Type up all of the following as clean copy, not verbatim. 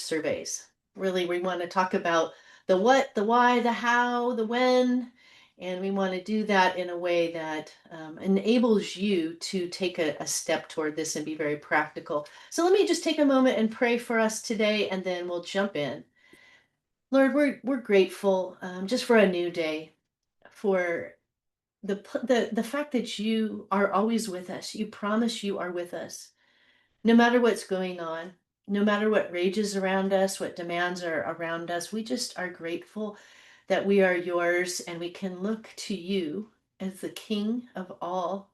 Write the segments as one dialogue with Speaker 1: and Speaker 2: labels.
Speaker 1: surveys. Really, we want to talk about the what, the why, the how, the when, and we want to do that in a way that enables you to take a step toward this and be very practical. So let me just take a moment and pray for us today, and then we'll jump in. Lord, we're grateful just for a new day, for the fact that you are always with us. You promise you are with us no matter what's going on, no matter what rages around us, what demands are around us. We just are grateful that we are yours and we can look to you as the King of all,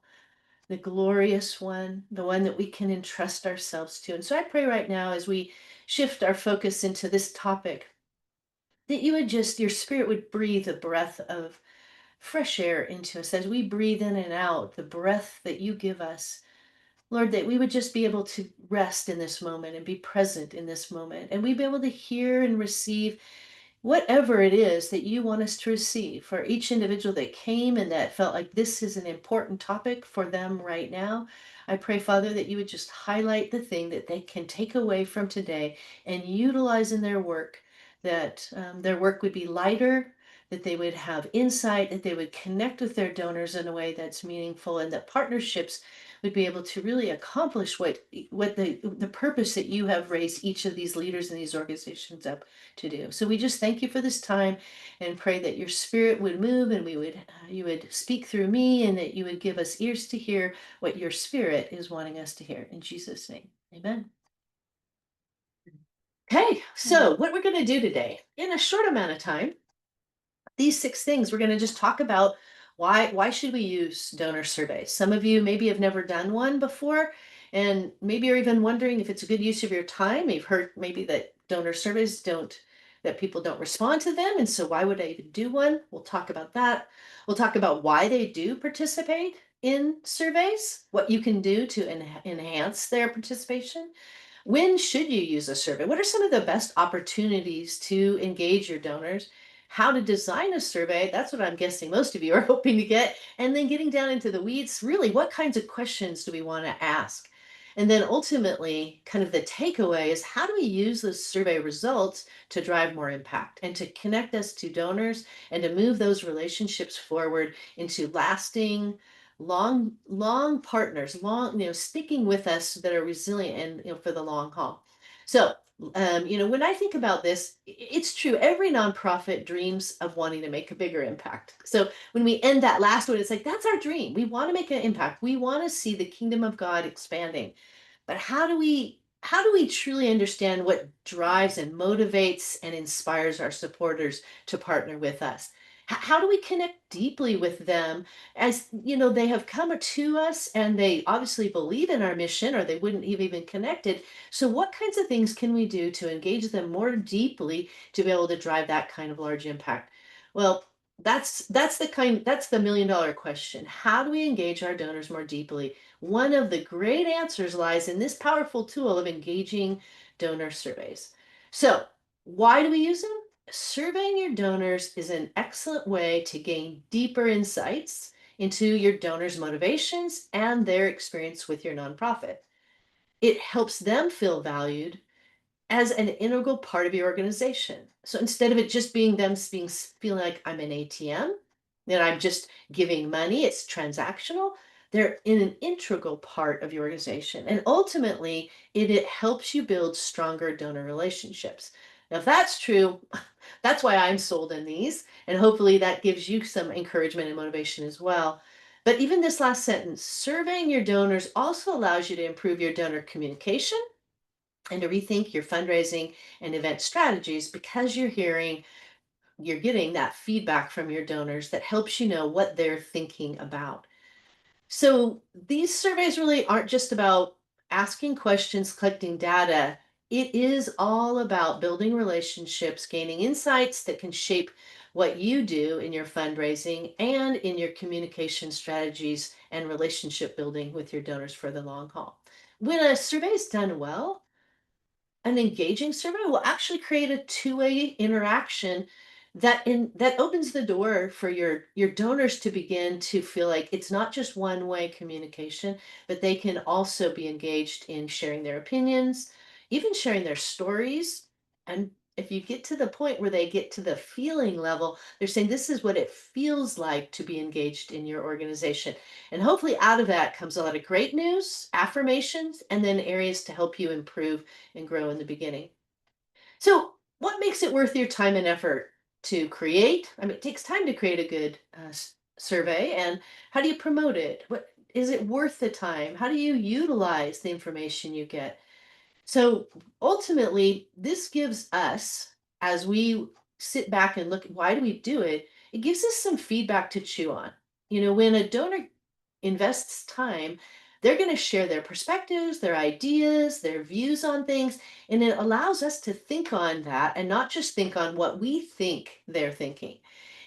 Speaker 1: the glorious one, the one that we can entrust ourselves to. And so I pray right now as we shift our focus into this topic that you would just, your spirit would breathe a breath of fresh air into us as we breathe in and out the breath that you give us. Lord, that we would just be able to rest in this moment and be present in this moment. And we'd be able to hear and receive whatever it is that you want us to receive for each individual that came and that felt like this is an important topic for them right now. I pray, Father, that you would just highlight the thing that they can take away from today and utilize in their work, that their work would be lighter, that they would have insight, that they would connect with their donors in a way that's meaningful, and that partnerships would be able to really accomplish what the purpose that you have raised each of these leaders and these organizations up to do. So we just thank you for this time and pray that your spirit would move and you would speak through me and that you would give us ears to hear what your spirit is wanting us to hear. In Jesus' name, amen. Okay, so what we're going to do today in a short amount of time, these six things we're going to just talk about why should we use donor surveys. Some of you maybe have never done one before and maybe you're even wondering if it's a good use of your time. You've heard maybe that donor surveys don't that people don't respond to them, and so why would I even do one? We'll talk about that. We'll talk about why they do participate in surveys, what you can do to enhance their participation. When should you use a survey? What are some of the best opportunities to engage your donors? How to design a survey? That's what I'm guessing most of you are hoping to get. And then getting down into the weeds, really, what kinds of questions do we want to ask? And then ultimately, kind of the takeaway is how do we use those survey results to drive more impact and to connect us to donors and to move those relationships forward into lasting, long partners, sticking with us that are resilient and for the long haul. So when I think about this, it's true. Every nonprofit dreams of wanting to make a bigger impact. So when we end that last one, it's like that's our dream. We want to make an impact. We want to see the kingdom of God expanding. But how do we truly understand what drives and motivates and inspires our supporters to partner with us? How do we connect deeply with them as they have come to us and they obviously believe in our mission or they wouldn't have even connected. So what kinds of things can we do to engage them more deeply to be able to drive that kind of large impact? Well, that's the million-dollar question. How do we engage our donors more deeply? One of the great answers lies in this powerful tool of engaging donor surveys. So, why do we use them? Surveying your donors is an excellent way to gain deeper insights into your donors' motivations and their experience with your nonprofit. It helps them feel valued as an integral part of your organization. So instead of it just being them being feeling like I'm an ATM, that I'm just giving money, it's transactional. They're in an integral part of your organization. And ultimately, it helps you build stronger donor relationships. Now, if that's true, that's why I'm sold in these. And hopefully that gives you some encouragement and motivation as well. But even this last sentence, surveying your donors also allows you to improve your donor communication and to rethink your fundraising and event strategies because you're getting that feedback from your donors that helps you know what they're thinking about. So these surveys really aren't just about asking questions, collecting data. It is all about building relationships, gaining insights that can shape what you do in your fundraising and in your communication strategies and relationship building with your donors for the long haul. When a survey is done well, an engaging survey will actually create a two-way interaction that opens the door for your donors to begin to feel like it's not just one-way communication, but they can also be engaged in sharing their opinions, even sharing their stories. And if you get to the point where they get to the feeling level, they're saying, this is what it feels like to be engaged in your organization. And hopefully, out of that comes a lot of great news, affirmations, and then areas to help you improve and grow in the beginning. So, what makes it worth your time and effort to create? I mean, it takes time to create a good survey. And how do you promote it? What is it worth the time? How do you utilize the information you get? So ultimately, this gives us, as we sit back and look, why do we do it? It gives us some feedback to chew on. When a donor invests time, they're going to share their perspectives, their ideas, their views on things, and it allows us to think on that and not just think on what we think they're thinking.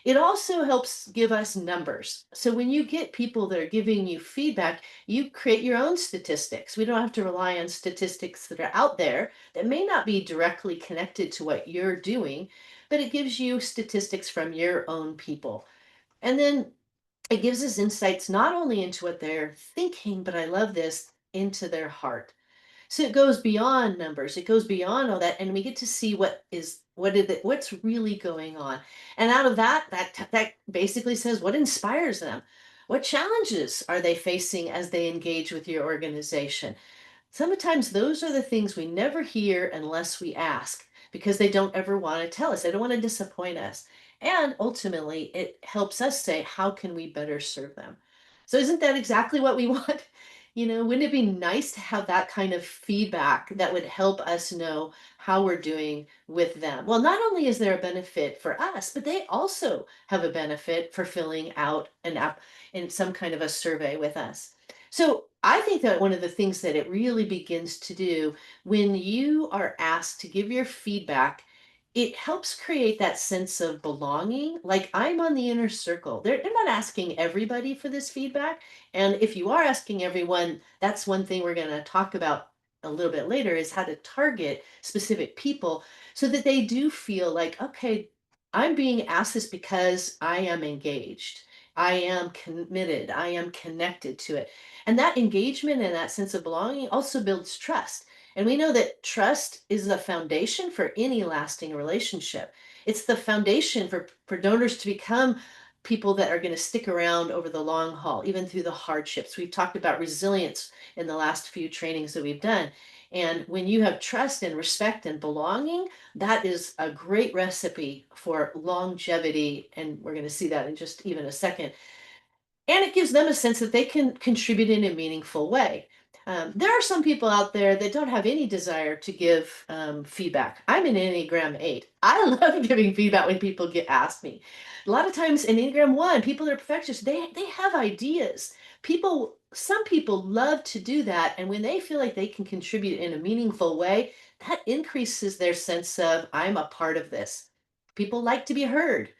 Speaker 1: It also helps give us numbers. So when you get people that are giving you feedback, you create your own statistics. We don't have to rely on statistics that are out there that may not be directly connected to what you're doing, but it gives you statistics from your own people. And then it gives us insights not only into what they're thinking, but I love this, into their heart. So it goes beyond numbers. It goes beyond all that, and we get to see what's really going on. And out of that, that basically says what inspires them. What challenges are they facing as they engage with your organization? Sometimes those are the things we never hear unless we ask because they don't ever want to tell us. They don't want to disappoint us. And ultimately, it helps us say, how can we better serve them? So, isn't that exactly what we want? Wouldn't it be nice to have that kind of feedback that would help us know how we're doing with them? Well, not only is there a benefit for us, but they also have a benefit for filling out an app in some kind of a survey with us. So I think that one of the things that it really begins to do when you are asked to give your feedback, it helps create that sense of belonging. Like I'm on the inner circle. They're not asking everybody for this feedback. And if you are asking everyone, that's one thing we're going to talk about a little bit later is how to target specific people so that they do feel like, okay, I'm being asked this because I am engaged. I am committed. I am connected to it. And that engagement and that sense of belonging also builds trust. And we know that trust is the foundation for any lasting relationship. It's the foundation for donors to become people that are going to stick around over the long haul, even through the hardships. We've talked about resilience in the last few trainings that we've done. And when you have trust and respect and belonging, that is a great recipe for longevity. And we're going to see that in just even a second. And it gives them a sense that they can contribute in a meaningful way. There are some people out there that don't have any desire to give feedback. I'm an Enneagram 8. I love giving feedback when people get asked me. A lot of times in Enneagram 1, people that are perfectionists, they have ideas. Some people love to do that. And when they feel like they can contribute in a meaningful way, that increases their sense of, I'm a part of this. People like to be heard.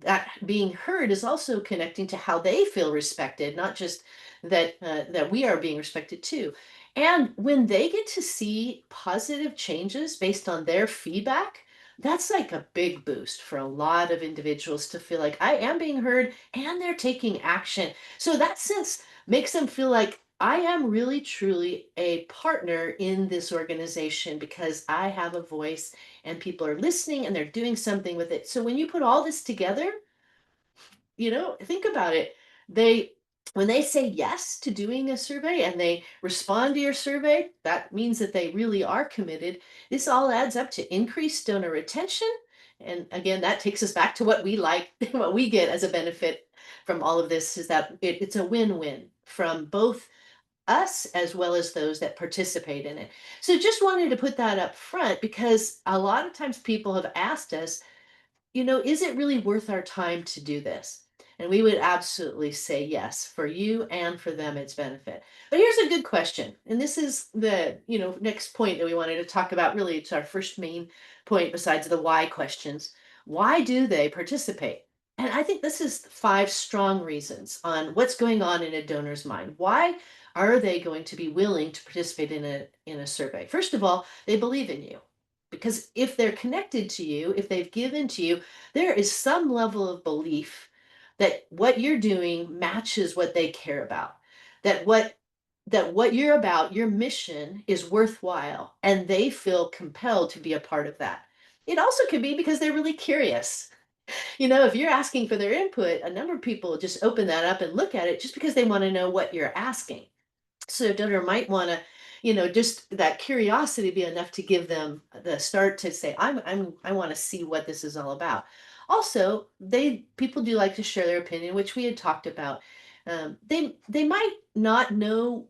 Speaker 1: That being heard is also connecting to how they feel respected, not just that we are being respected too. And when they get to see positive changes based on their feedback, that's like a big boost for a lot of individuals to feel like I am being heard and they're taking action. So that sense makes them feel like I am really truly a partner in this organization because I have a voice and people are listening and they're doing something with it. So when you put all this together, think about it. They When they say yes to doing a survey and they respond to your survey, that means that they really are committed. This all adds up to increased donor retention. And again, that takes us back to what we like, what we get as a benefit from all of this is that it's a win-win from both us as well as those that participate in it. So just wanted to put that up front because a lot of times people have asked us, is it really worth our time to do this? And we would absolutely say yes for you and for them, it's benefit. But here's a good question. And this is the, next point that we wanted to talk about. Really, it's our first main point besides the why questions. Why do they participate? And I think this is 5 strong reasons on what's going on in a donor's mind. Why are they going to be willing to participate in a survey? First of all, they believe in you. Because if they're connected to you, if they've given to you, there is some level of belief that what you're doing matches what they care about. That what that what you're about, your mission is worthwhile, and they feel compelled to be a part of that. It also could be because they're really curious. If you're asking for their input, a number of people just open that up and look at it just because they want to know what you're asking. So a donor might want to, just that curiosity be enough to give them the start to say, I want to see what this is all about. Also, people do like to share their opinion, which we had talked about. They might not know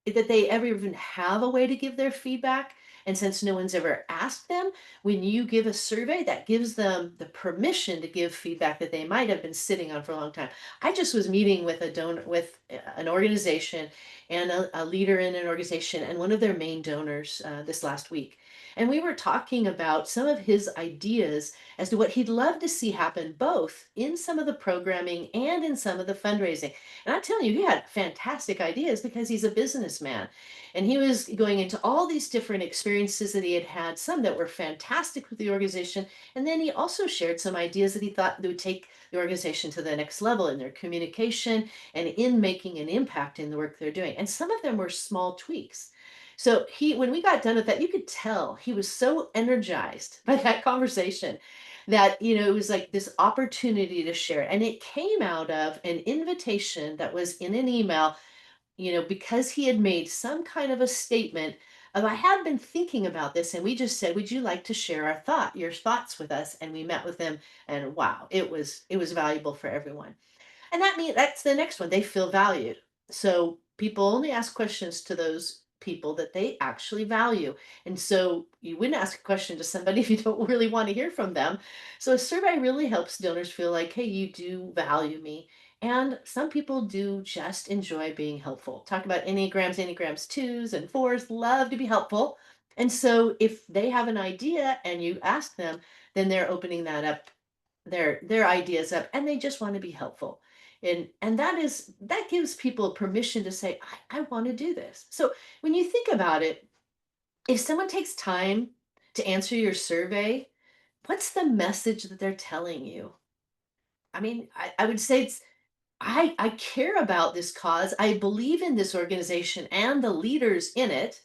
Speaker 1: that they ever even have a way to give their feedback. And since no one's ever asked them, when you give a survey, that gives them the permission to give feedback that they might have been sitting on for a long time. I just was meeting with an organization and a leader in an organization and one of their main donors this last week. And we were talking about some of his ideas as to what he'd love to see happen both in some of the programming and in some of the fundraising. And I'm telling you, he had fantastic ideas because he's a businessman. And he was going into all these different experiences that he had had, some that were fantastic with the organization. And then he also shared some ideas that he thought would take the organization to the next level in their communication and in making an impact in the work they're doing. And some of them were small tweaks. So when we got done with that, you could tell he was so energized by that conversation that it was like this opportunity to share, and it came out of an invitation that was in an email, because he had made some kind of a statement of, I have been thinking about this, and we just said, would you like to share your thoughts with us? And we met with him, and wow, it was valuable for everyone. And that means that's the next one. They feel valued. So people only ask questions to those people that they actually value. And so you wouldn't ask a question to somebody if you don't really want to hear from them. So a survey really helps donors feel like, hey, you do value me. And some people do just enjoy being helpful. Talk about Enneagrams, twos and fours, love to be helpful. And so if they have an idea and you ask them, then they're opening that up, their ideas up, and they just want to be helpful. And that gives people permission to say, I want to do this. So when you think about it, if someone takes time to answer your survey, what's the message that they're telling you? I mean, I would say it's, I care about this cause. I believe in this organization and the leaders in it.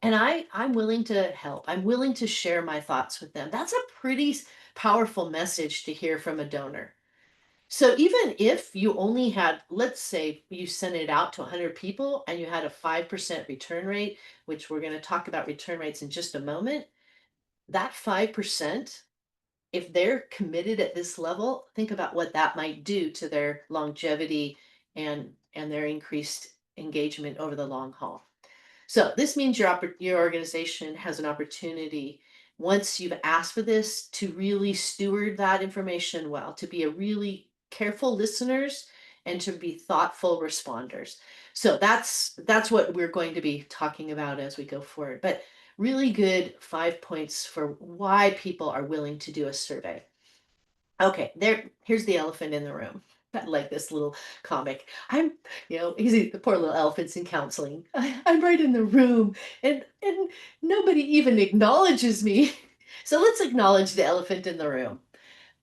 Speaker 1: And I'm willing to help. I'm willing to share my thoughts with them. That's a pretty powerful message to hear from a donor. So even if you only had, let's say you sent it out to 100 people and you had a 5% return rate, which we're going to talk about return rates in just a moment, that 5%, if they're committed at this level, think about what that might do to their longevity and their increased engagement over the long haul. So this means your organization has an opportunity, once you've asked for this, to really steward that information well, to be a really careful listeners and to be thoughtful responders. So that's what we're going to be talking about as we go forward. But really good 5 points for why people are willing to do a survey. Okay, here's the elephant in the room. I like this little comic. He's the poor little elephant's in counseling. I'm right in the room, and nobody even acknowledges me. So let's acknowledge the elephant in the room.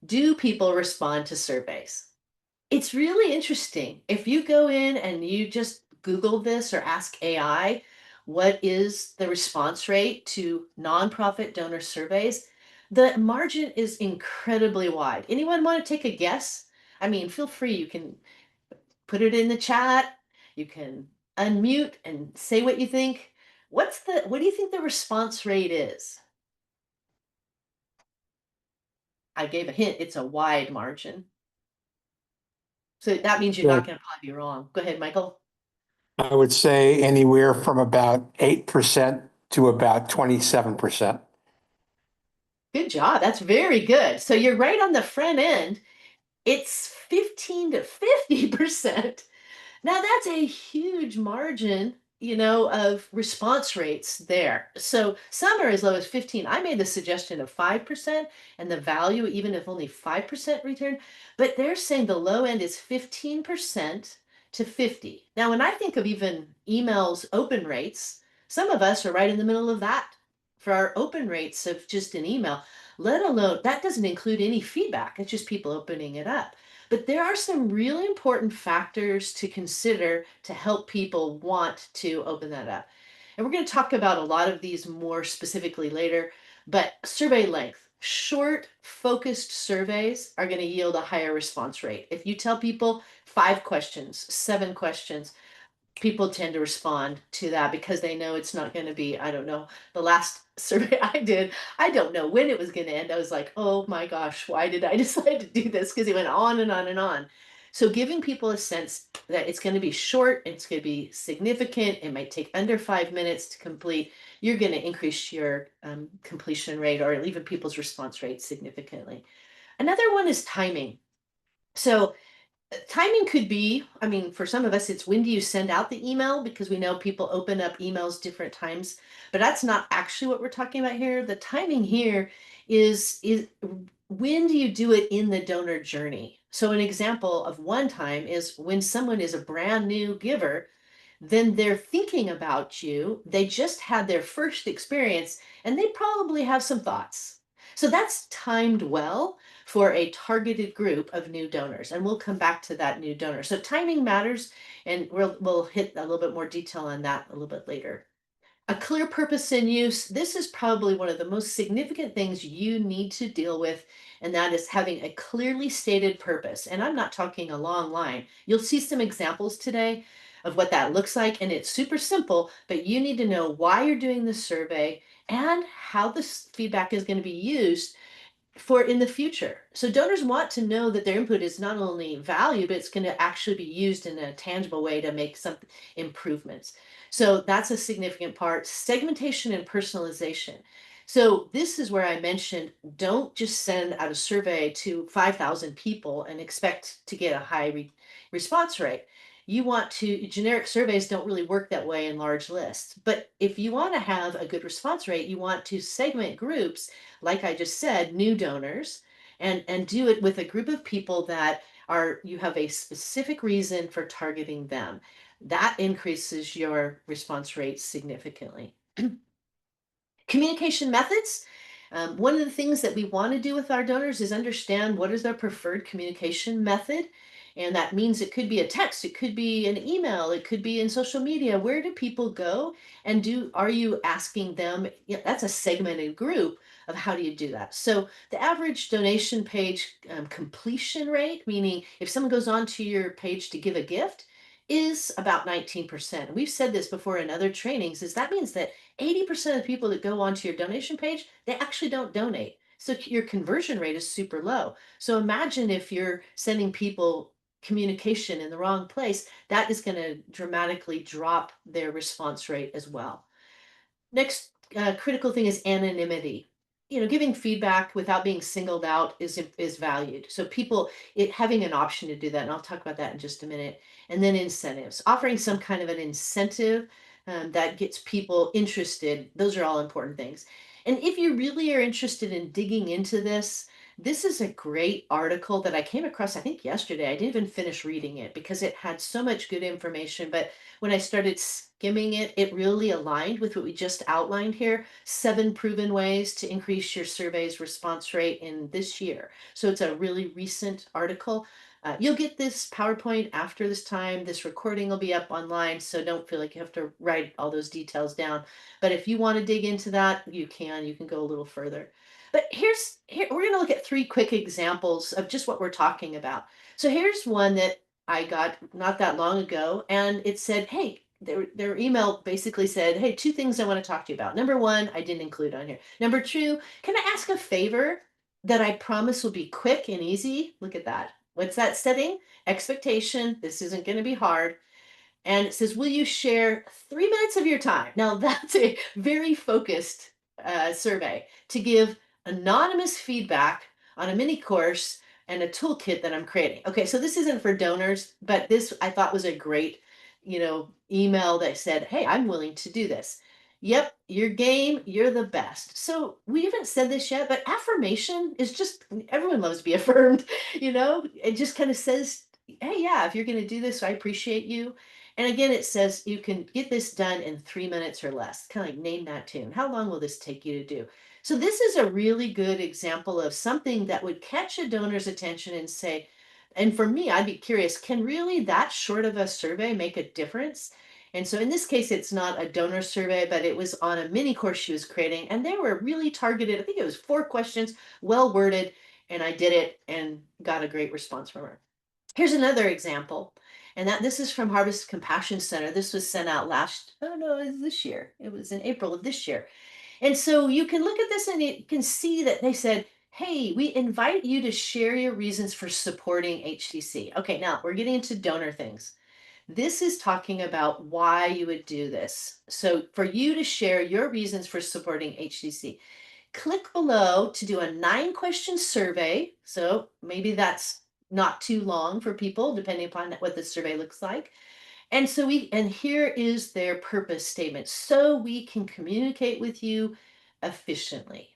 Speaker 1: Do people respond to surveys? It's really interesting. If you go in and you just Google this or ask AI, what is the response rate to nonprofit donor surveys? The margin is incredibly wide. Anyone want to take a guess? I mean, feel free. You can put it in the chat. You can unmute and say what you think. What do you think the response rate is? I gave a hint. It's a wide margin. So that means you're not
Speaker 2: Good.
Speaker 1: going to probably be wrong. Go ahead, Michael.
Speaker 2: I would say anywhere from about 8% to about 27%.
Speaker 1: Good job. That's very good. So you're right on the front end. It's 15 to 50%. Now that's a huge margin, of response rates there. So some are as low as 15. I made the suggestion of 5% and the value, even if only 5% return, but they're saying the low end is 15% to 50. Now, when I think of even emails open rates, some of us are right in the middle of that for our open rates of just an email, let alone that doesn't include any feedback. It's just people opening it up. But there are some really important factors to consider to help people want to open that up. And we're going to talk about a lot of these more specifically later, but survey length. Short, focused surveys are going to yield a higher response rate. If you tell people 5 questions, 7 questions, people tend to respond to that because they know it's not going to be, I don't know, the last survey I did, I don't know when it was going to end. I was like, oh my gosh, why did I decide to do this? Because it went on and on and on. So giving people a sense that it's going to be short, it's going to be significant, it might take under 5 minutes to complete, you're going to increase your completion rate or even people's response rate significantly. Another one is timing. So timing could be, I mean, for some of us, it's when do you send out the email because we know people open up emails different times, but that's not actually what we're talking about here. The timing here is when do you do it in the donor journey? So an example of one time is when someone is a brand new giver, then they're thinking about you. They just had their first experience and they probably have some thoughts. So that's timed well for a targeted group of new donors. And we'll come back to that new donor. So timing matters, and we'll hit a little bit more detail on that a little bit later. A clear purpose in use. This is probably one of the most significant things you need to deal with, and that is having a clearly stated purpose. And I'm not talking a long line. You'll see some examples today of what that looks like, and it's super simple, but you need to know why you're doing this survey and how this feedback is going to be used for in the future. So donors want to know that their input is not only valued, but it's going to actually be used in a tangible way to make some improvements. So that's a significant part. Segmentation and personalization. So this is where I mentioned don't just send out a survey to 5,000 people and expect to get a high response rate. You want to, generic surveys don't really work that way in large lists. But if you want to have a good response rate, you want to segment groups like I just said, new donors, and do it with a group of people that are you have a specific reason for targeting them. That increases your response rate significantly. Communication methods. One of the things that we want to do with our donors is understand what is their preferred communication method. And that means it could be a text, it could be an email, it could be in social media. Where do people go? And are you asking them? Yeah, that's a segmented group of how do you do that. So the average donation page completion rate, meaning if someone goes onto your page to give a gift, is about 19%. We've said this before in other trainings, is that means that 80% of people that go onto your donation page, they actually don't donate. So your conversion rate is super low. So imagine if you're sending people communication in the wrong place, that is going to dramatically drop their response rate as well. Next critical thing is anonymity. You know, giving feedback without being singled out is valued. So people having an option to do that, and I'll talk about that in just a minute. And then incentives, offering some kind of an incentive that gets people interested. Those are all important things. And if you really are interested in digging into this, this is a great article that I came across, I think yesterday. I didn't even finish reading it because it had so much good information. But when I started skimming it, it really aligned with what we just outlined here. 7 proven ways to increase your survey's response rate in this year. So it's a really recent article. You'll get this PowerPoint after this time. This recording will be up online, so don't feel like you have to write all those details down. But if you want to dig into that, you can. You can go a little further. But here we're going to look at 3 quick examples of just what we're talking about. So here's one that I got not that long ago, and it said, "Hey." Their email basically said, "Hey, 2 things I want to talk to you about. Number 1, I didn't include on here. Number 2, can I ask a favor that I promise will be quick and easy?" Look at that. What's that setting? Expectation. This isn't going to be hard. And it says, "Will you share 3 minutes of your time?" Now, that's a very focused survey to give anonymous feedback on a mini course and a toolkit that I'm creating. Okay, so this isn't for donors, but this I thought was a great, email that said, "Hey, I'm willing to do this." Yep, you're game, you're the best. So we haven't said this yet, but affirmation is just everyone loves to be affirmed, it just kind of says, "Hey, yeah, if you're going to do this, I appreciate you." And again, it says you can get this done in 3 minutes or less. Kind of like name that tune. How long will this take you to do? So this is a really good example of something that would catch a donor's attention and say, And for me, I'd be curious, can really that short of a survey make a difference? And so in this case, it's not a donor survey, but it was on a mini course she was creating, and they were really targeted. I think it was 4 questions, well worded, and I did it and got a great response from her. Here's another example, and that this is from Harvest Compassion Center. This was sent out last, oh no, it was this year. It was in April of this year. And so you can look at this and you can see that they said, hey, we invite you to share your reasons for supporting HTC. Okay, now we're getting into donor things. This is talking about why you would do this. So for you to share your reasons for supporting HTC, click below to do a 9 question survey. So maybe that's not too long for people, depending upon what the survey looks like. And here is their purpose statement. So we can communicate with you efficiently.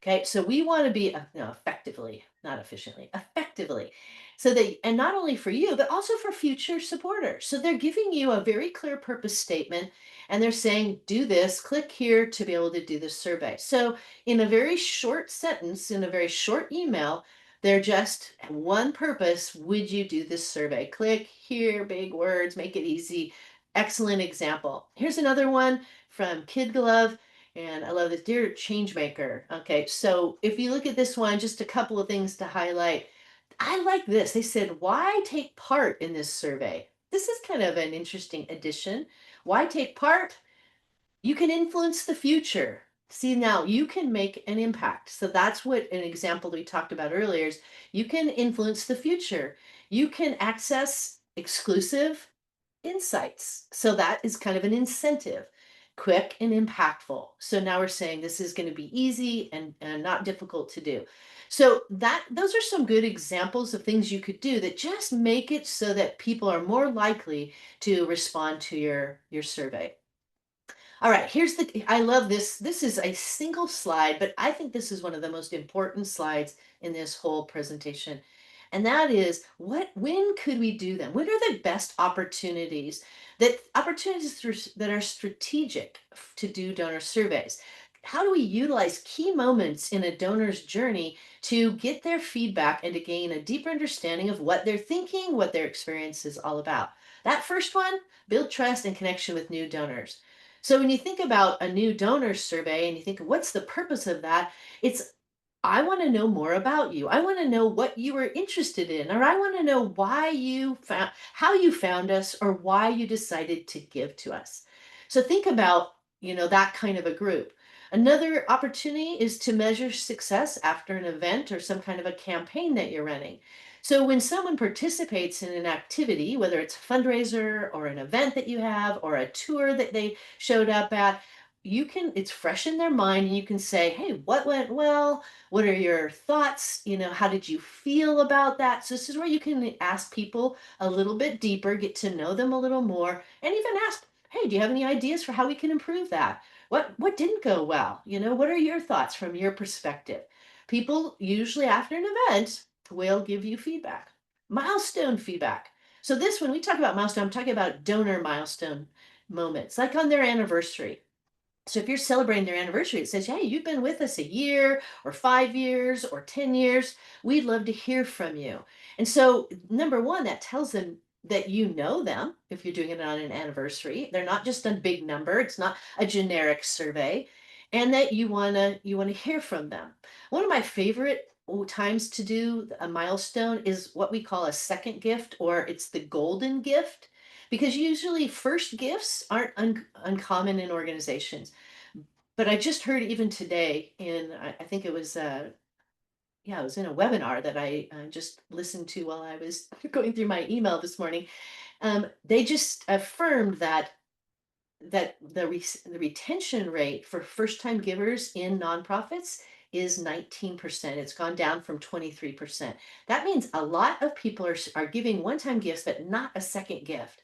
Speaker 1: Okay, so we want to be no, effectively, not efficiently, effectively. So they, and not only for you, but also for future supporters. So they're giving you a very clear purpose statement and they're saying, do this, click here to be able to do this survey. So in a very short sentence, in a very short email, they're just one purpose. Would you do this survey? Click here, big words, make it easy. Excellent example. Here's another one from Kid Glove. And I love this, dear change maker. Okay, so if you look at this one, just a couple of things to highlight. I like this. They said, why take part in this survey? This is kind of an interesting addition. Why take part? You can influence the future. See, now you can make an impact. So that's what an example we talked about earlier is you can influence the future. You can access exclusive insights. So that is kind of an incentive, quick and impactful. So now we're saying this is going to be easy and not difficult to do. So that those are some good examples of things you could do that just make it so that people are more likely to respond to your survey. All right, here's the, I love this. This is a single slide, but I think this is one of the most important slides in this whole presentation. And that is when could we do them? When are the best opportunities that are strategic to do donor surveys? How do we utilize key moments in a donor's journey to get their feedback and to gain a deeper understanding of what they're thinking, what their experience is all about? That first one, build trust and connection with new donors. So when you think about a new donor survey and you think, what's the purpose of that? It's, I want to know more about you. I want to know what you were interested in, or I want to know why you found, how you found us, or why you decided to give to us. So think about, that kind of a group. Another opportunity is to measure success after an event or some kind of a campaign that you're running. So when someone participates in an activity, whether it's a fundraiser or an event that you have or a tour that they showed up at, it's fresh in their mind and you can say, hey, what went well? What are your thoughts? How did you feel about that? So this is where you can ask people a little bit deeper, get to know them a little more, and even ask, hey, do you have any ideas for how we can improve that? What didn't go well? What are your thoughts from your perspective? People usually after an event will give you feedback. Milestone feedback. So this, when we talk about milestone, I'm talking about donor milestone moments, like on their anniversary. So if you're celebrating their anniversary, it says, hey, you've been with us a year or 5 years or 10 years. We'd love to hear from you. And so, number one, that tells them that you know them if you're doing it on an anniversary. They're not just a big number, it's not a generic survey, and that you want to hear from them. One of my favorite times to do a milestone is what we call a second gift, or it's the golden gift, because usually first gifts aren't uncommon in organizations. But I just heard even today I think it was, yeah, it was in a webinar that I just listened to while I was going through my email this morning. They just affirmed that the retention rate for first time givers in nonprofits is 19%. It's gone down from 23%. That means a lot of people are giving one time gifts, but not a second gift.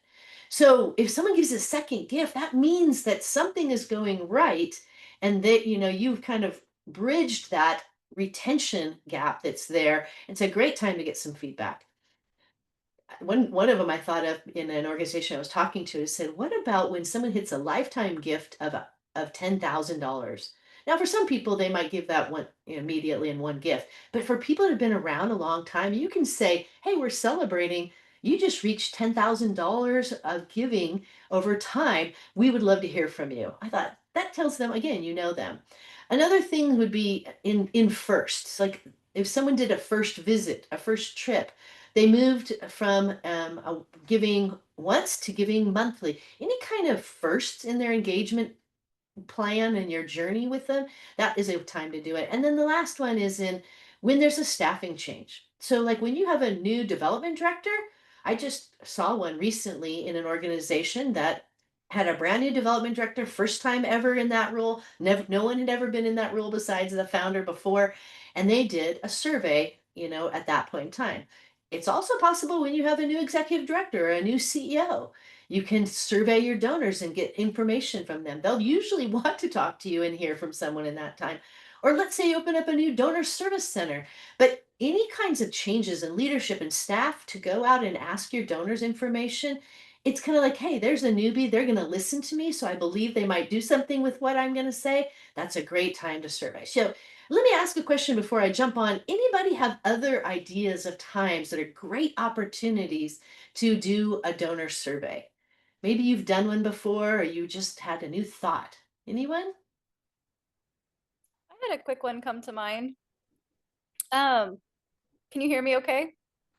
Speaker 1: So if someone gives a second gift, that means that something is going right and that, you've kind of bridged that retention gap that's there. It's a great time to get some feedback. One of them I thought of in an organization I was talking to is said, what about when someone hits a lifetime gift of $10,000? Now, for some people, they might give that one immediately in one gift. But for people that have been around a long time, you can say, hey, we're celebrating. You just reached $10,000 of giving over time. We would love to hear from you. I thought that tells them, again, you know them. Another thing would be in firsts. Like if someone did a first visit, a first trip, they moved from giving once to giving monthly. Any kind of firsts in their engagement plan and your journey with them, that is a time to do it. And then the last one is in when there's a staffing change. So, like when you have a new development director, I just saw one recently in an organization that had a brand new development director, first time ever in that role. Never, no one had ever been in that role besides the founder before. And they did a survey, at that point in time. It's also possible when you have a new executive director or a new CEO, you can survey your donors and get information from them. They'll usually want to talk to you and hear from someone in that time. Or let's say you open up a new donor service center. But any kinds of changes in leadership and staff to go out and ask your donors information, it's kind of like, hey, there's a newbie. They're going to listen to me. So I believe they might do something with what I'm going to say. That's a great time to survey. So let me ask a question before I jump on. Anybody have other ideas of times that are great opportunities to do a donor survey? Maybe you've done one before or you just had a new thought. Anyone?
Speaker 3: I had a quick one come to mind. Um, can you hear me okay?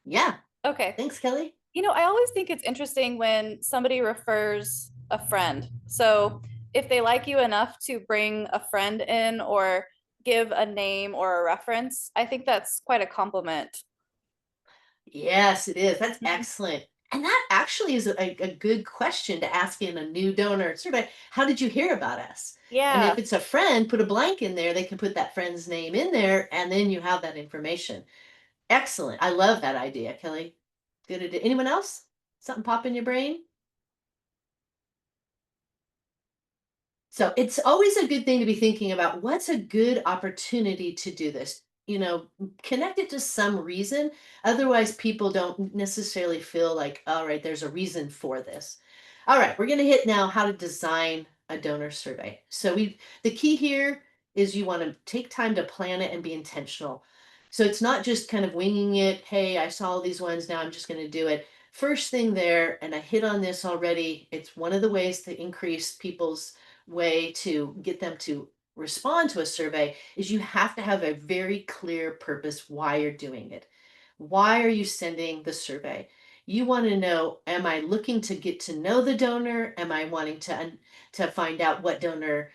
Speaker 1: Yeah.
Speaker 3: Okay.
Speaker 1: Thanks, Kelly.
Speaker 3: I always think it's interesting when somebody refers a friend. So if they like you enough to bring a friend in or give a name or a reference, I think that's quite a compliment.
Speaker 1: Yes, it is. That's
Speaker 3: Mhm.
Speaker 1: excellent. And that actually is a good question to ask in a new donor survey. How did you hear about us? And if
Speaker 3: Yeah.
Speaker 1: it's a friend, put a blank in there. They can put that friend's name in there, and then you have that information. Excellent. I love that idea, Kelly. Good idea. Anyone else? Something pop in your brain? So it's always a good thing to be thinking about what's a good opportunity to do this. Connect it to some reason. Otherwise, people don't necessarily feel like, all right, there's a reason for this. All right, we're going to hit now how to design a donor survey. So the key here is you want to take time to plan it and be intentional. So it's not just kind of winging it. Hey, I saw all these ones. Now I'm just going to do it. First thing there, and I hit on this already, it's one of the ways to increase people's way to get them to respond to a survey is you have to have a very clear purpose why you're doing it. Why are you sending the survey? You want to know, am I looking to get to know the donor? Am I wanting to find out what donor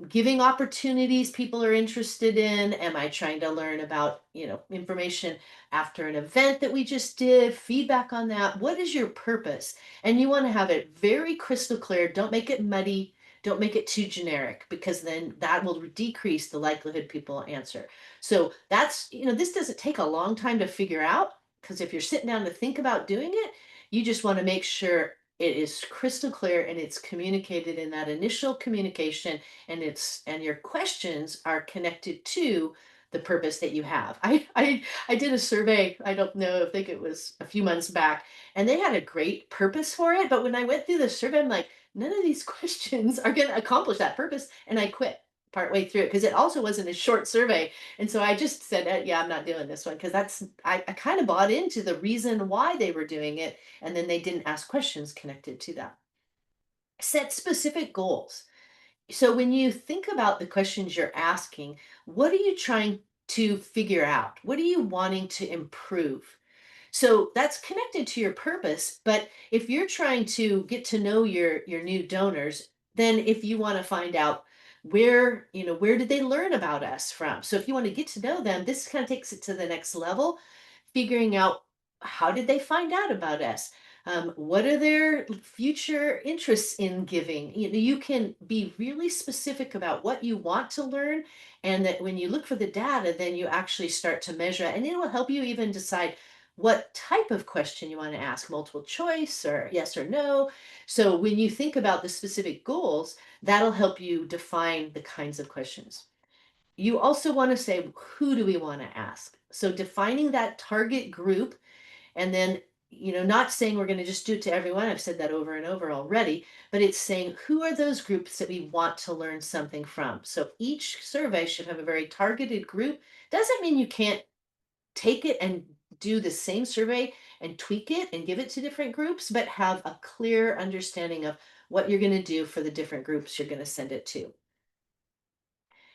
Speaker 1: giving opportunities people are interested in? Am I trying to learn about, information after an event that we just did, feedback on that? What is your purpose? And you want to have it very crystal clear. Don't make it muddy, don't make it too generic because then that will decrease the likelihood people will answer. So this doesn't take a long time to figure out because if you're sitting down to think about doing it, you just want to make sure it is crystal clear and it's communicated in that initial communication and your questions are connected to the purpose that you have. I did a survey, I don't know, I think it was a few months back, and they had a great purpose for it, but when I went through the survey, I'm like, none of these questions are going to accomplish that purpose. And I quit partway through it because it also wasn't a short survey. And so I just said, yeah, I'm not doing this one because I kind of bought into the reason why they were doing it. And then they didn't ask questions connected to that. Set specific goals. So when you think about the questions you're asking, what are you trying to figure out? What are you wanting to improve? So that's connected to your purpose. But if you're trying to get to know your new donors, then if you want to find out where did they learn about us from? So if you want to get to know them, this kind of takes it to the next level, figuring out how did they find out about us? What are their future interests in giving? You can be really specific about what you want to learn, and that when you look for the data, then you actually start to measure it, and it will help you even decide what type of question you want to ask, multiple choice or yes or no. So when you think about the specific goals, that'll help you define the kinds of questions. You also want to say, who do we want to ask? So defining that target group and then not saying we're going to just do it to everyone. I've said that over and over already, but it's saying who are those groups that we want to learn something from. So each survey should have a very targeted group. Doesn't mean you can't take it and do the same survey and tweak it and give it to different groups, but have a clear understanding of what you're going to do for the different groups you're going to send it to.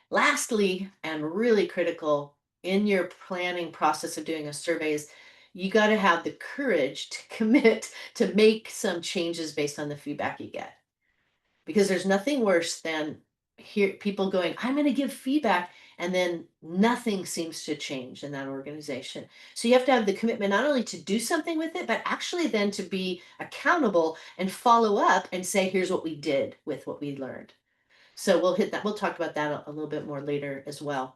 Speaker 1: Lastly, and really critical in your planning process of doing a survey, is you got to have the courage to commit to make some changes based on the feedback you get. Because there's nothing worse than hear people going, I'm going to give feedback, and then nothing seems to change in that organization. So you have to have the commitment not only to do something with it, but actually then to be accountable and follow up and say, here's what we did with what we learned. So we'll hit that. We'll talk about that a little bit more later as well.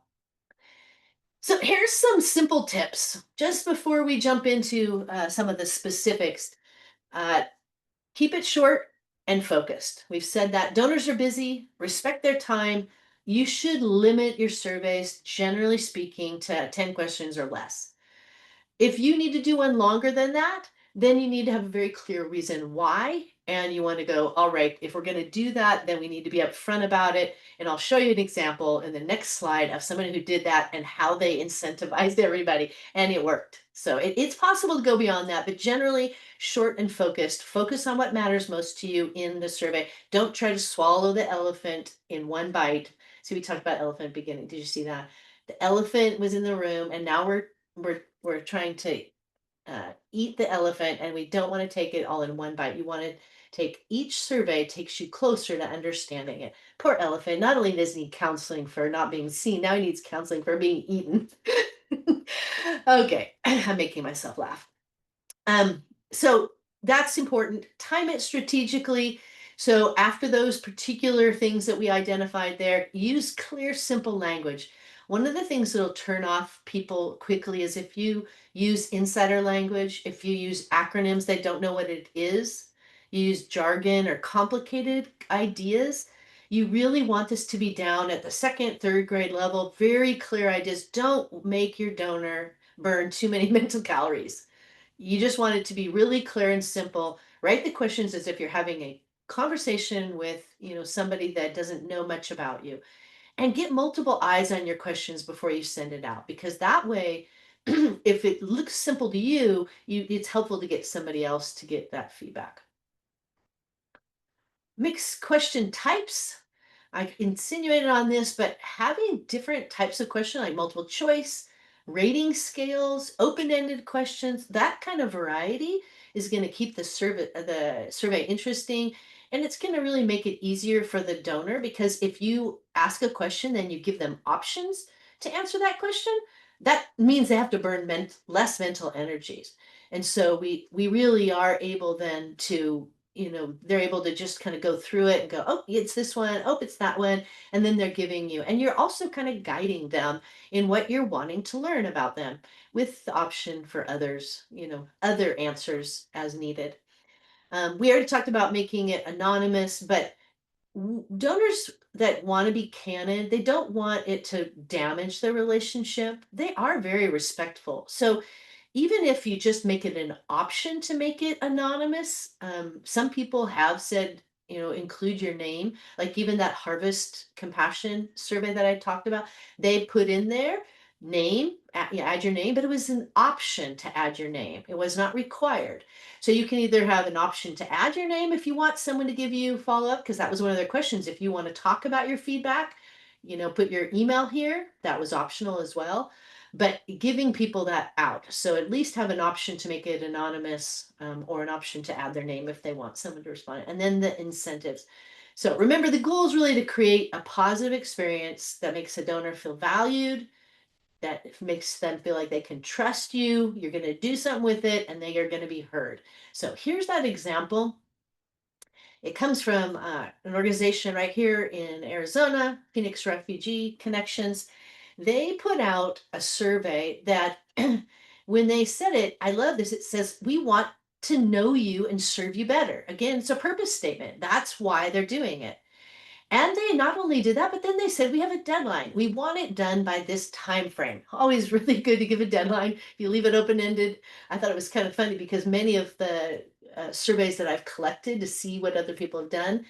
Speaker 1: So here's some simple tips just before we jump into some of the specifics. Uh, Keep it short and focused. We've said that donors are busy, respect their time. You should limit your surveys, generally speaking, to 10 questions or less. If you need to do one longer than that, then you need to have a very clear reason why. And you want to go, all right, if we're going to do that, then we need to be upfront about it. And I'll show you an example in the next slide of someone who did that and how they incentivized everybody. And it worked. So it's possible to go beyond that, but generally short and focused. Focus on what matters most to you in the survey. Don't try to swallow the elephant in one bite. So we talked about elephant beginning. Did you see that? The elephant was in the room, and now we're trying to eat the elephant, and we don't want to take it all in one bite. You want to take each survey takes you closer to understanding it. Poor elephant. Not only does he need counseling for not being seen, now he needs counseling for being eaten. Okay, I'm making myself laugh. So that's important. Time it strategically. So after those particular things that we identified there, use clear, simple language. One of the things that'll turn off people quickly is if you use insider language, if you use acronyms they don't know what it is, you use jargon or complicated ideas. You really want this to be down at the second, third grade level, very clear ideas. Don't make your donor burn too many mental calories. You just want it to be really clear and simple. Write the questions as if you're having a conversation with, somebody that doesn't know much about you, and get multiple eyes on your questions before you send it out, because that way, if it looks simple to you, it's helpful to get somebody else to get that feedback. Mixed question types. I insinuated on this, but having different types of question like multiple choice, rating scales, open-ended questions, that kind of variety is going to keep the survey interesting, and it's going to really make it easier for the donor, because if you ask a question then you give them options to answer that question, that means they have to burn less mental energies. And so we really are able then to, they're able to just kind of go through it and go, oh, it's this one, oh, it's that one. And then they're giving you, and you're also kind of guiding them in what you're wanting to learn about them, with the option for others, other answers as needed. We already talked about making it anonymous, but donors that want to be candid, they don't want it to damage their relationship. They are very respectful. So even if you just make it an option to make it anonymous, some people have said, include your name. Like even that Harvest Compassion survey that I talked about, they put in their name, add your name, but it was an option to add your name. It was not required. So you can either have an option to add your name if you want someone to give you follow up, because that was one of their questions. If you want to talk about your feedback, put your email here. That was optional as well. But giving people that out. So at least have an option to make it anonymous, or an option to add their name if they want someone to respond. And then the incentives. So remember, the goal is really to create a positive experience that makes a donor feel valued, that makes them feel like they can trust you, you're going to do something with it, and they are going to be heard. So here's that example. It comes from an organization right here in Arizona, Phoenix Refugee Connections. They put out a survey that when they said it, I love this. It says, we want to know you and serve you better. Again, it's a purpose statement. That's why they're doing it. And they not only did that, but then they said, we have a deadline. We want it done by this time frame. Always really good to give a deadline. If you leave it open-ended, I thought it was kind of funny because many of the surveys that I've collected to see what other people have done,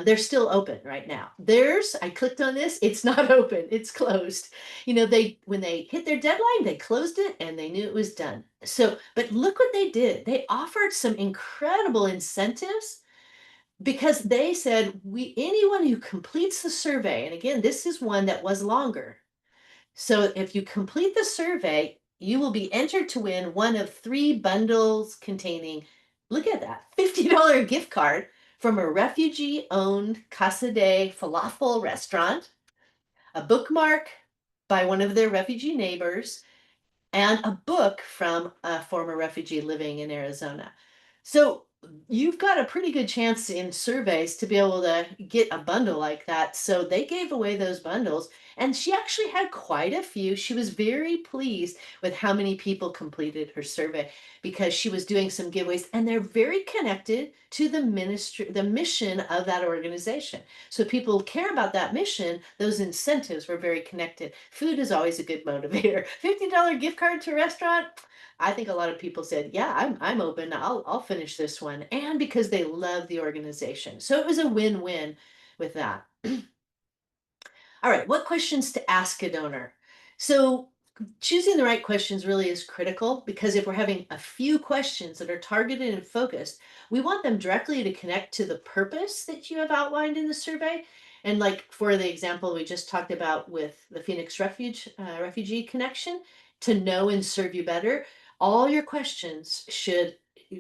Speaker 1: they're still open right now. Theirs, I clicked on this, it's not open, it's closed. You know, when they hit their deadline, they closed it and they knew it was done. So, but look what they did. They offered some incredible incentives because they said anyone who completes the survey, and again, this is one that was longer. So if you complete the survey, you will be entered to win one of 3 bundles containing, look at that, $50 gift card from a refugee-owned Casa de Falafel restaurant, a bookmark by one of their refugee neighbors, and a book from a former refugee living in Arizona. So you've got a pretty good chance in surveys to be able to get a bundle like that. So they gave away those bundles, and she actually had quite a few. She was very pleased with how many people completed her survey because she was doing some giveaways, and they're very connected to the ministry, the mission of that organization. So people care about that mission. Those incentives were very connected. Food is always a good motivator. $50 gift card to a restaurant. I think a lot of people said, "Yeah, I'm open. I'll finish this one," and because they love the organization. So it was a win-win with that. All right, what questions to ask a donor? So choosing the right questions really is critical because if we're having a few questions that are targeted and focused, we want them directly to connect to the purpose that you have outlined in the survey. And like for the example we just talked about with the Phoenix Refugee Connection, to know and serve you better, all your questions should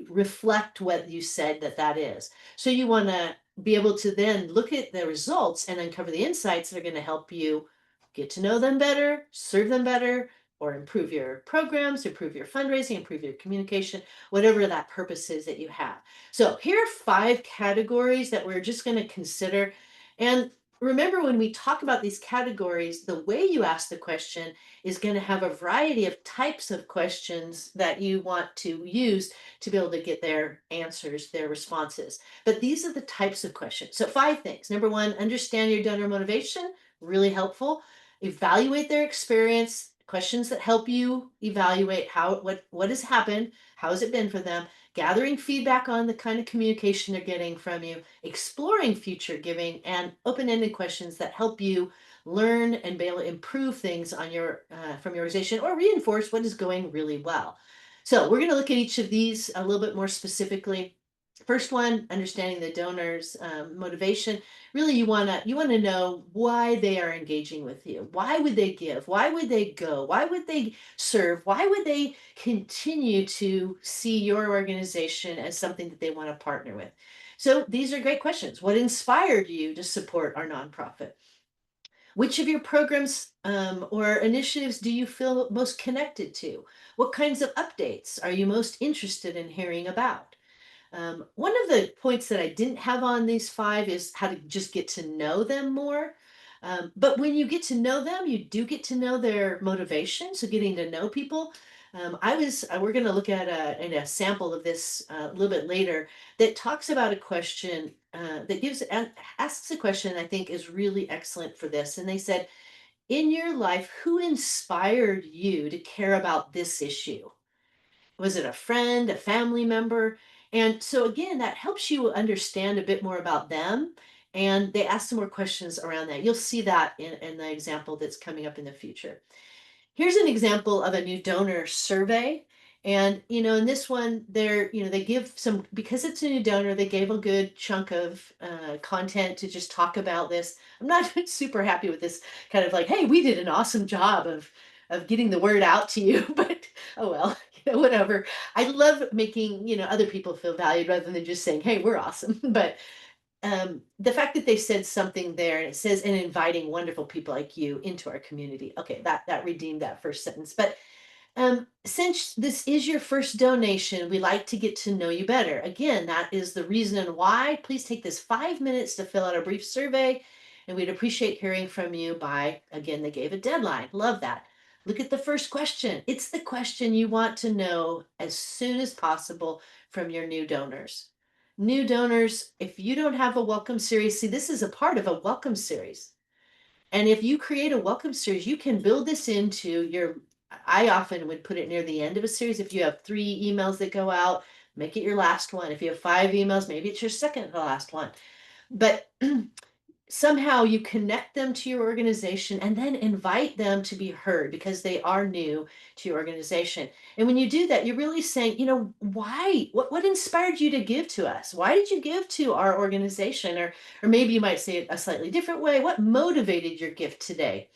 Speaker 1: reflect what you said that is. So you want to be able to then look at the results and uncover the insights that are going to help you get to know them better, serve them better, or improve your programs, improve your fundraising, improve your communication, whatever that purpose is that you have. So here are 5 categories that we're just going to consider. And remember, when we talk about these categories, the way you ask the question is going to have a variety of types of questions that you want to use to be able to get their answers, their responses. But these are the types of questions. So 5 things. Number 1, understand your donor motivation, really helpful. Evaluate their experience, questions that help you evaluate what has happened, how has it been for them, gathering feedback on the kind of communication they're getting from you, exploring future giving, and open-ended questions that help you learn and be able to improve things on your from your organization or reinforce what is going really well. So we're going to look at each of these a little bit more specifically. First one, understanding the donor's motivation. Really, you want to know why they are engaging with you. Why would they give? Why would they go? Why would they serve? Why would they continue to see your organization as something that they want to partner with? So these are great questions. What inspired you to support our nonprofit? Which of your programs or initiatives do you feel most connected to? What kinds of updates are you most interested in hearing about? One of the points that I didn't have on these 5 is how to just get to know them more. But when you get to know them, you do get to know their motivation. So getting to know people. We're going to look at a sample of this a little bit later that talks about a question that asks a question I think is really excellent for this. And they said, in your life, who inspired you to care about this issue? Was it a friend, a family member? And so again, that helps you understand a bit more about them. And they ask some more questions around that. You'll see that in the example that's coming up in the future. Here's an example of a new donor survey. And, in this one, they give some, because it's a new donor, they gave a good chunk of content to just talk about this. I'm not super happy with this kind of like, hey, we did an awesome job of getting the word out to you, but oh well, whatever. I love making, other people feel valued rather than just saying, hey, we're awesome. But the fact that they said something there and it says and inviting wonderful people like you into our community. Okay, that redeemed that first sentence. But since this is your first donation, we like to get to know you better. Again, that is the reason why. Please take this 5 minutes to fill out a brief survey, and we'd appreciate hearing from you by, again, they gave a deadline. Love that. Look at the first question. It's the question you want to know as soon as possible from your new donors. new donors, if you don't have a welcome series, see, this is a part of a welcome series. And if you create a welcome series, you can build this into your, I often would put it near the end of a series. If you have 3 emails that go out, make it your last one. If you have 5 emails, maybe it's your second to last one. But somehow you connect them to your organization and then invite them to be heard because they are new to your organization. And when you do that, you're really saying, why? What inspired you to give to us? Why did you give to our organization? Or maybe you might say it a slightly different way. What motivated your gift today?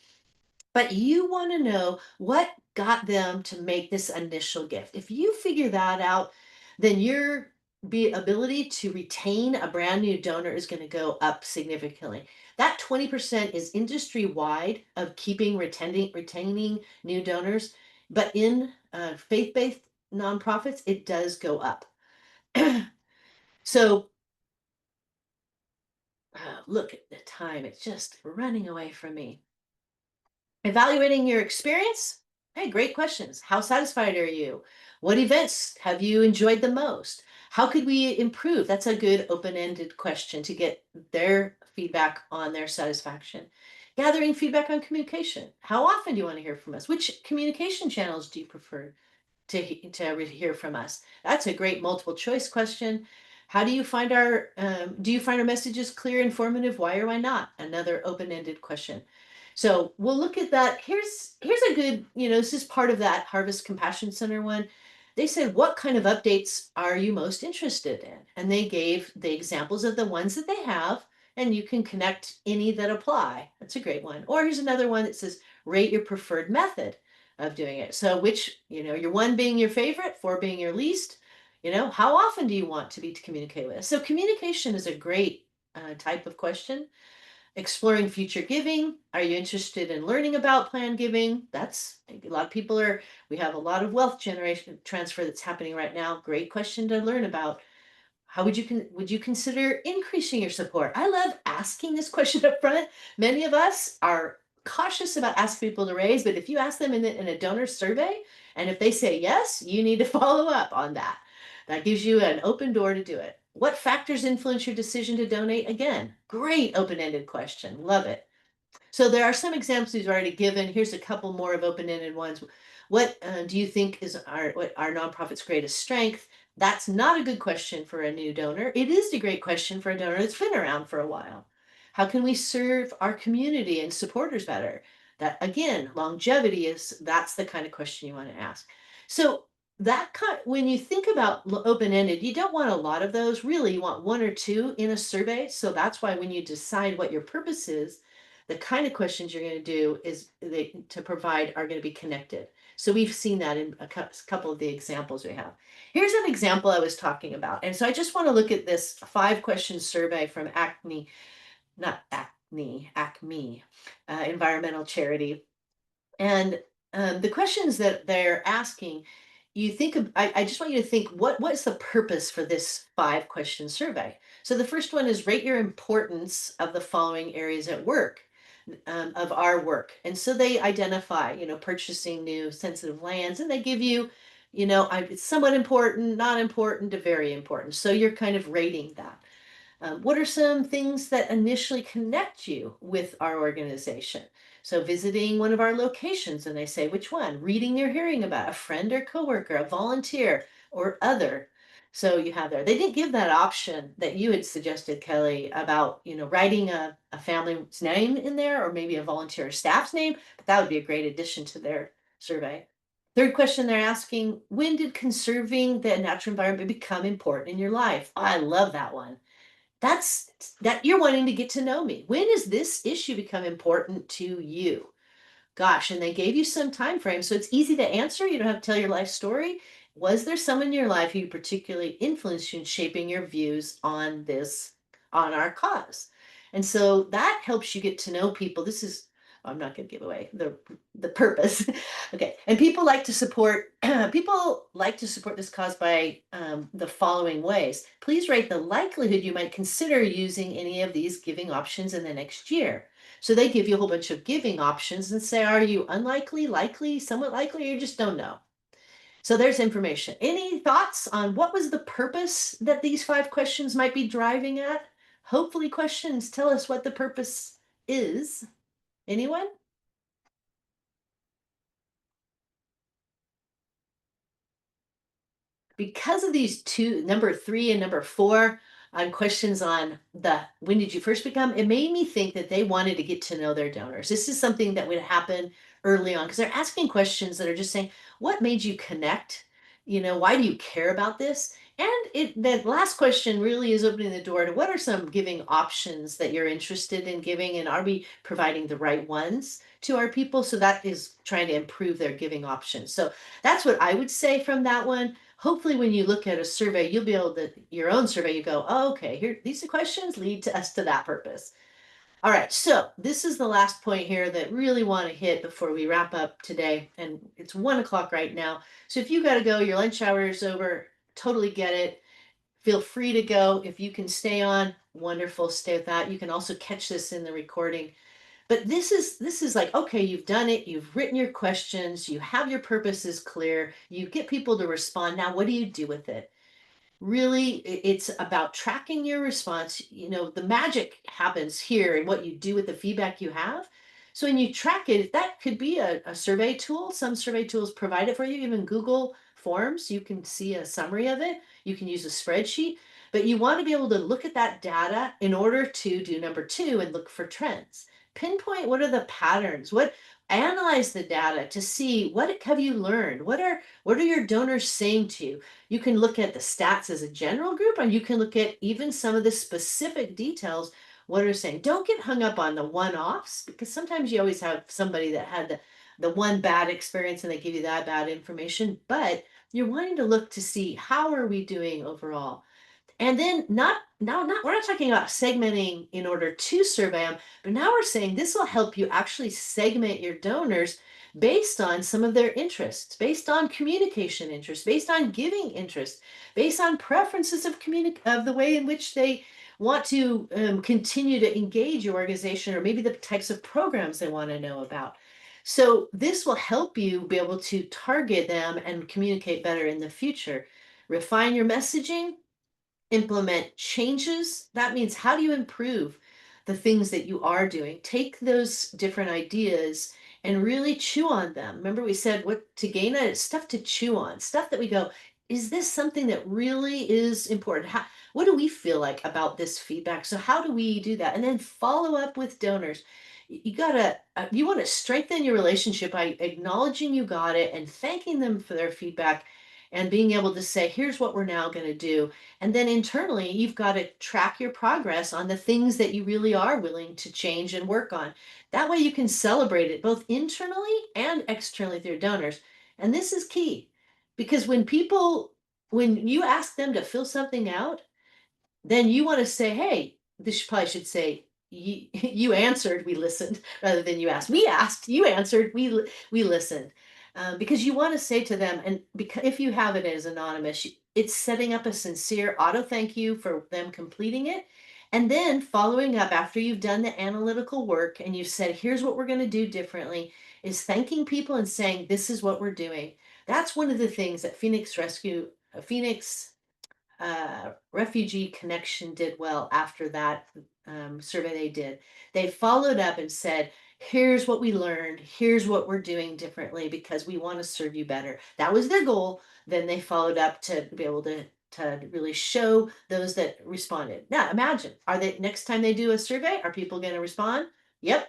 Speaker 1: But you want to know what got them to make this initial gift. If you figure that out, then your ability to retain a brand new donor is going to go up significantly. That 20% is industry wide of keeping retaining new donors, but in faith-based nonprofits, it does go up. So look at the time; it's just running away from me. Evaluating your experience. Hey, great questions. How satisfied are you? What events have you enjoyed the most? How could we improve? That's a good open-ended question to get their feedback on their satisfaction. Gathering feedback on communication. How often do you want to hear from us? Which communication channels do you prefer to hear from us? That's a great multiple choice question. How do you find do you find our messages clear, informative? Why or why not? Another open-ended question. So we'll look at that. Here's a good, this is part of that Harvest Compassion Center one. They said, what kind of updates are you most interested in? And they gave the examples of the ones that they have, and you can connect any that apply. That's a great one. Or here's another one that says, rate your preferred method of doing it. So which, your 1 being your favorite, 4 being your least, how often do you want to be to communicate with us? So communication is a great type of question. Exploring future giving. Are you interested in learning about planned giving? That's a lot of people are, we have a lot of wealth generation transfer that's happening right now. Great question to learn about. How would you consider increasing your support? I love asking this question up front. Many of us are cautious about asking people to raise, but if you ask them in a donor survey, and if they say yes, you need to follow up on that. That gives you an open door to do it. What factors influence your decision to donate? Again, great open-ended question. Love it. So there are some examples he's already given. Here's a couple more of open-ended ones. What do you think is what our nonprofit's greatest strength? That's not a good question for a new donor. It is a great question for a donor that's been around for a while. How can we serve our community and supporters better? That again, longevity that's the kind of question you want to ask. So when you think about open-ended, you don't want a lot of those. Really, you want 1 or 2 in a survey. So that's why when you decide what your purpose is, the kind of questions you're going to do is to provide are going to be connected. So we've seen that in a couple of the examples we have. Here's an example I was talking about. And so I just want to look at this 5-question survey from Acme, not Acme, Acme, environmental charity. And the questions that they're asking, you think of, I just want you to think, what's the purpose for this 5-question survey? So the first one is rate your importance of the following areas at work, of our work. And so they identify, purchasing new sensitive lands, and they give you, it's somewhat important, not important to very important. So you're kind of rating that. What are some things that initially connect you with our organization? So visiting one of our locations, and they say which one, reading or hearing about a friend or coworker, a volunteer or other. So you have there. They didn't give that option that you had suggested, Kelly, about writing a family's name in there or maybe a volunteer staff's name, but that would be a great addition to their survey. Third question they're asking, when did conserving the natural environment become important in your life? Oh, I love that one. That you're wanting to get to know me. When does this issue become important to you? Gosh, and they gave you some time frame, so it's easy to answer. You don't have to tell your life story. Was there someone in your life who particularly influenced you in shaping your views on on our cause? And so that helps you get to know people. I'm not going to give away the purpose. Okay, and people like to support this cause by the following ways. Please rate the likelihood you might consider using any of these giving options in the next year. So they give you a whole bunch of giving options and say, are you unlikely, likely, somewhat likely, or you just don't know? So there's information. Any thoughts on what was the purpose that these 5 questions might be driving at? Hopefully, questions tell us what the purpose is. Anyone? Because of these two, number 3 and number 4, on questions on the when did you first become, it made me think that they wanted to get to know their donors. This is something that would happen early on because they're asking questions that are just saying, what made you connect? Why do you care about this? And that last question really is opening the door to what are some giving options that you're interested in giving, and are we providing the right ones to our people? So that is trying to improve their giving options. So that's what I would say from that one. Hopefully when you look at a survey, you'll be able to, your own survey, you go, oh, okay, here, these questions lead to us to that purpose. All right, so this is the last point here that really want to hit before we wrap up today. And it's 1 o'clock right now. So if you got to go, your lunch hour is over, totally get it. Feel free to go. If you can stay on, wonderful, stay with that. You can also catch this in the recording. But this is like, okay, you've done it, you've written your questions, you have your purposes clear, you get people to respond. Now, what do you do with it? Really, it's about tracking your response. The magic happens here in what you do with the feedback you have. So when you track it, that could be a survey tool. Some survey tools provide it for you, even Google Forms. You can see a summary of it. You can use a spreadsheet, but you want to be able to look at that data in order to do number 2 and look for trends. Pinpoint what are the patterns, analyze the data to see what have you learned, what are your donors saying to you. You can look at the stats as a general group, and you can look at even some of the specific details. What are saying? Don't get hung up on the one-offs, because sometimes you always have somebody that had the one bad experience and they give you that bad information. But you're wanting to look to see how are we doing overall. And then not we're not talking about segmenting in order to survey them, but now we're saying this will help you actually segment your donors based on some of their interests, based on communication interests, based on giving interest, based on preferences of the way in which they want to continue to engage your organization, or maybe the types of programs they want to know about. So this will help you be able to target them and communicate better in the future. Refine your messaging, implement changes. That means, how do you improve the things that you are doing? Take those different ideas and really chew on them. Remember, we said what to gain it, stuff to chew on, stuff that we go, is this something that really is important? What do we feel like about this feedback? So how do we do that? And then follow up with donors. You want to strengthen your relationship by acknowledging you got it and thanking them for their feedback, and being able to say, here's what we're now going to do. And then internally, you've got to track your progress on the things that you really are willing to change and work on. That way you can celebrate it both internally and externally through your donors. And this is key, because when you ask them to fill something out, then you want to say, hey, this probably should say, you answered, we listened, rather than you asked. We asked, you answered, we listened. Because you want to say to them, and because if you have it as anonymous, it's setting up a sincere auto thank you for them completing it. And then following up after you've done the analytical work and you've said, here's what we're going to do differently, is thanking people and saying, this is what we're doing. That's one of the things that Phoenix Refugee Connection did well after that survey they did. They followed up and said, here's what we learned, here's what we're doing differently because we want to serve you better. That was their goal. Then they followed up to be able to really show those that responded. Now imagine, are they, next time they do a survey, are people going to respond? Yep,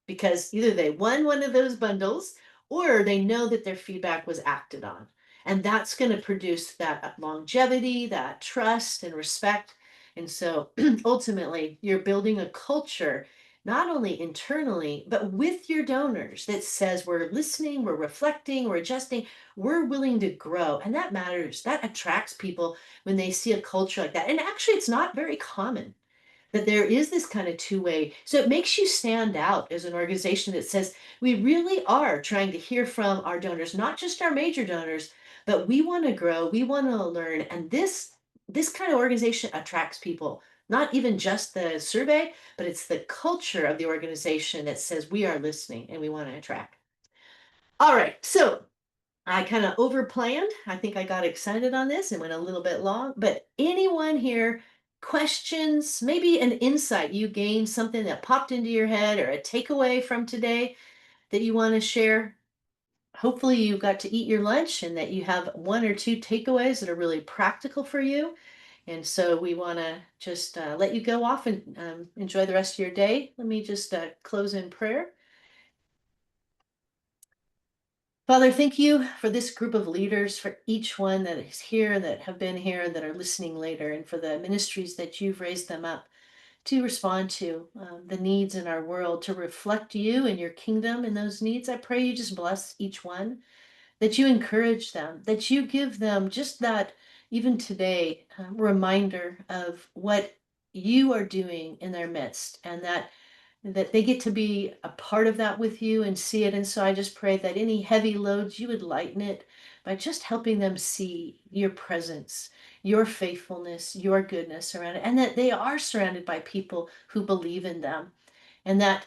Speaker 1: because either they won one of those bundles or they know that their feedback was acted on. And that's going to produce that longevity, that trust and respect. And so ultimately, you're building a culture, not only internally, but with your donors, that says we're listening, we're reflecting, we're adjusting, we're willing to grow. And that matters. That attracts people when they see a culture like that. And actually, it's not very common that there is this kind of two-way. So it makes you stand out as an organization that says, we really are trying to hear from our donors, not just our major donors, but we want to grow, we want to learn. And this kind of organization attracts people, not even just the survey, but it's the culture of the organization that says we are listening and we want to attract. All right, so I kind of over planned. I think I got excited on this and went a little bit long, but anyone here, questions, maybe an insight you gained, something that popped into your head or a takeaway from today that you want to share? Hopefully you got to eat your lunch and that you have one or two takeaways that are really practical for you. And so we want to just let you go off and enjoy the rest of your day. Let me just close in prayer. Father, thank you for this group of leaders, for each one that is here, that have been here, that are listening later, and for the ministries that you've raised them up to respond to the needs in our world, to reflect you and your kingdom in those needs. I pray you just bless each one, that you encourage them, that you give them just that, even today, reminder of what you are doing in their midst, and that they get to be a part of that with you and see it. And so I just pray that any heavy loads, you would lighten it by just helping them see your presence, your faithfulness, your goodness around it, and that they are surrounded by people who believe in them. And that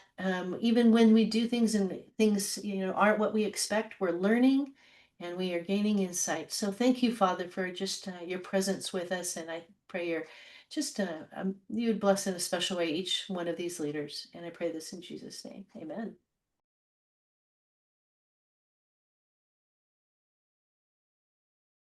Speaker 1: even when we do things and things, aren't what we expect, we're learning and we are gaining insight. So thank you, Father, for just your presence with us. And I pray you would bless in a special way each one of these leaders. And I pray this in Jesus' name. Amen.